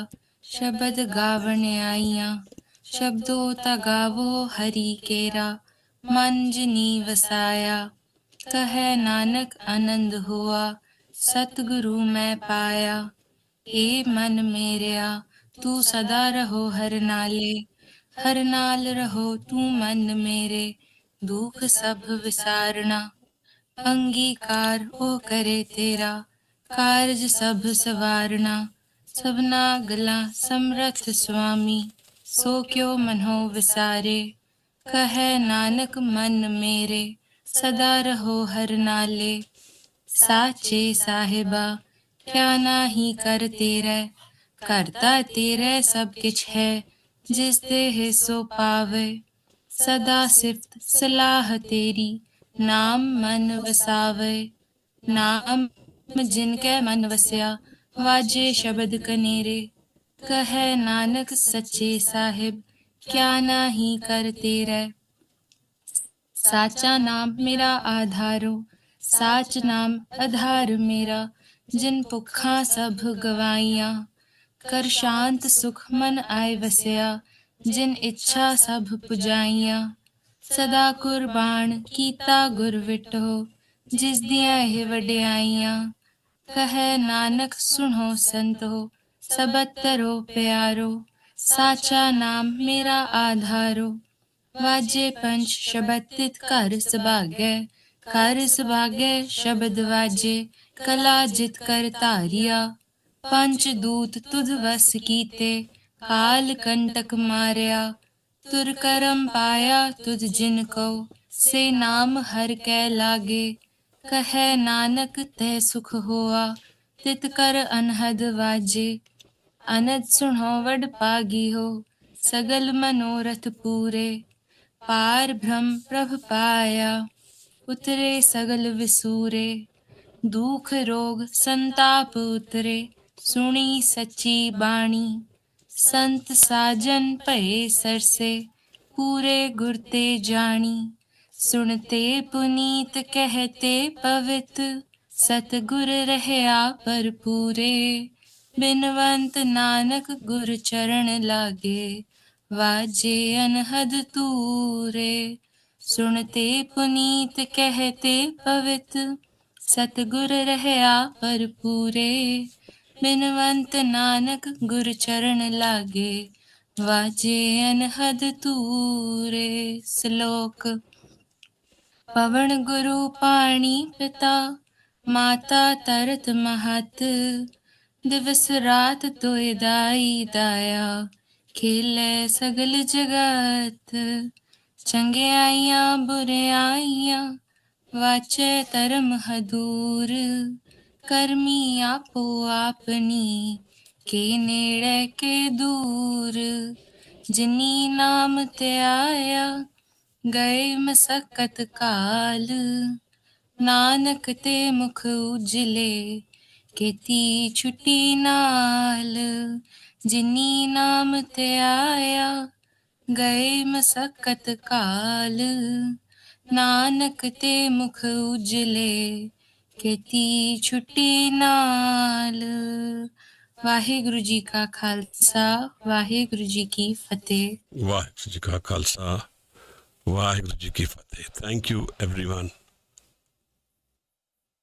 शब्द गावण आईयां शब्दों ता गावो हरि केरा मन जिनी वसाया कहे नानक आनंद हुआ सतगुरु मैं पाया ए मन मेरेया तू सदा रहो हर नाल रहो तू मन मेरे दुख सब विसारना अंगीकार ओ करे तेरा कारज सब सवारना सबना गला समरथ स्वामी सो क्यों मनो विसारे कहे नानक मन मेरे सदा रहो हर नाले। साचे साहिबा क्या नाही कर तेरे, करता तेरे सब किछ है जिस देह सो पावे। सदा सिफ्त सलाह तेरी नाम मन वसावे। नाम जिनके मन वस्या वाजे शब्द कनेरे। कहे नानक सच्चे साहिब क्या नाही कर तेरे। साचा नाम मेरा आधारो, साच नाम आधार मेरा। जिन भुखा सब गवाइया, कर शांत सुख मन आए वसया। जिन इच्छा सब पुजाइया, सदा कुर्बान कीता गुर विटो। जिस दिया है वड्याइया, कहे नानक सुनो संतो सबतरो प्यारो। साचा नाम मेरा आधारो, वाजे पंच शब्द तित कर सुभागे। कर सुभागे शब्द वाजे, कला जित कर तारिया। पंच दूत तुध वस कीते, काल कंटक मारया। तुर करम पाया तुझ जिनको, से नाम हर कै लागे। कहे नानक तह सुख होआ, तित कर अनहद वाजे। अनद सुनो वड पागी हो, सगल मनोरथ पूरे। पार ब्रह्म प्रभ पाया, उतरे सगल विसूरे। दुख रोग संताप उतरे, सुनी सच्ची बाणी। संत साजन भये सरसे, पूरे गुरते जानी। सुनते पुनीत कहते पवित, सतगुर रहया पर पूरे। बिनवंत नानक गुर चरण लागे, वाजे अनहद तूरे। सुनते पुनीत कहते पवित, सतगुर रहया पर पूरे। बिनवंत नानक गुर चरण लागे, वाजे अनहद तूरे। श्लोक। पवन गुरु पाणी पिता, माता तरत महत। दिवस रात तोय दाई दाया, खेले सगल जगत। चंगियाइयां बुरियाइयां, वाचे धर्म हदूर। करमी आपो आपनी, के नेड़े के दूर। जिनी नाम ते आया, गए मसकत काल। नानक ते मुख उजले, केती छुटी नाल। जिनी नाम ते आया, गए मसकत काल। नानक ते मुख उजले, केती छुटी नाल। वाहिगुरु जी का खालसा, वाहिगुरु जी की फतेह। वाहिगुरु जी का खालसा, वाहिगुरु जी की फतेह। Thank you everyone.